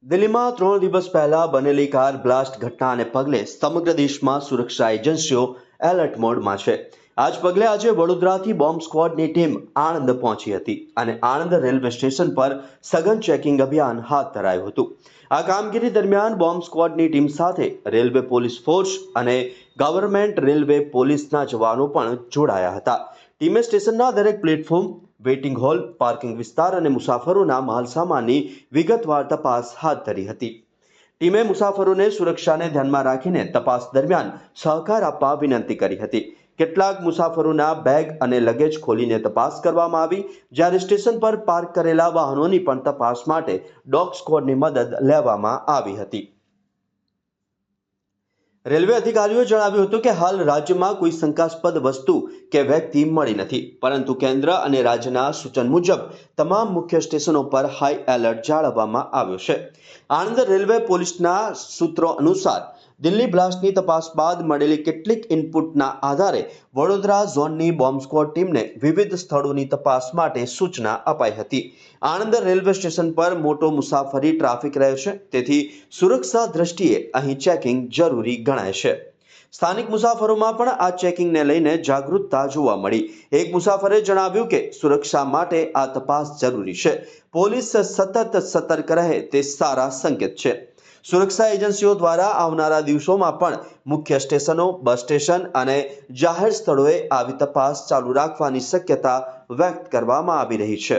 દિલ્હીમાં 3 દિવસ પહેલા બનેલી કાર બ્લાસ્ટ ઘટનાને પગલે સમગ્ર દેશમાં સુરક્ષા એજન્સીઓ એલર્ટ મોડમાં છે. આ જ પગલે આજે વડોદરાથી બોમ્બ સ્ક્વોડની ટીમ આણંદ પહોંચી હતી અને આણંદ રેલવે સ્ટેશન પર સઘન ચેકિંગ અભિયાન હાથ ધરાયું હતું. આ કામગીરી દરમિયાન બોમ્બ સ્ક્વોડની ટીમ સાથે રેલવે પોલીસ ફોર્સ અને ગવર્નમેન્ટ રેલવે પોલીસના જવાનો પણ જોડાયા હતા. ટીમે સ્ટેશનના દરેક પ્લેટફોર્મ, વેઇટિંગ હોલ, પાર્કિંગ વિસ્તાર અને મુસાફરોના માલસામાનની વિગતવાર તપાસ હાથ ધરી હતી. ટીમે મુસાફરોને સુરક્ષાને ધ્યાનમાં રાખીને તપાસ દરમિયાન સહકાર આપવા વિનંતી કરી હતી. કેટલાક મુસાફરોના બેગ અને લગેજ ખોલીને તપાસ કરવામાં આવી, જ્યારે સ્ટેશન પર પાર્ક કરેલા વાહનોની પણ તપાસ માટે ડોગ સ્ક્વોડની મદદ લેવામાં આવી હતી. રેલવે અધિકારીઓએ જણાવ્યું હતું કે હાલ રાજ્યમાં કોઈ શંકાસ્પદ વસ્તુ કે વ્યક્તિ મળી નથી, પરંતુ કેન્દ્ર અને રાજ્યના સૂચન મુજબ તમામ મુખ્ય સ્ટેશનો પર હાઈ એલર્ટ જાળવવામાં આવ્યો છે. આણંદ રેલવે પોલીસના સૂત્રો અનુસાર દિલ્હી બ્લાસ્ટની તપાસ બાદ મળેલી કેટલીક ઇનપુટના આધારે વડોદરા ઝોનની બોમ્બ સ્ક્વોડ ટીમને વિવિધ સ્થળોની તપાસ માટે સૂચના અપાઈ હતી. આણંદ રેલવે સ્ટેશન પર મોટો મુસાફરી ટ્રાફિક રહે છે, તેથી સુરક્ષા દ્રષ્ટિએ અહીં ચેકિંગ જરૂરી ગણાય છે. સ્થાનિક મુસાફરોમાં પણ આ ચેકિંગને લઈને જાગૃતતા જોવા મળી. એક મુસાફરે જણાવ્યું કે સુરક્ષા માટે આ તપાસ જરૂરી છે. પોલીસ સતત સતર્ક રહે તે સારા સંકેત છે. સુરક્ષા એજન્સીઓ દ્વારા આવનારા દિવસોમાં પણ મુખ્ય સ્ટેશનો, બસ સ્ટેશન અને જાહેર સ્થળોએ આવી તપાસ ચાલુ રાખવાની શક્યતા વ્યક્ત કરવામાં આવી રહી છે.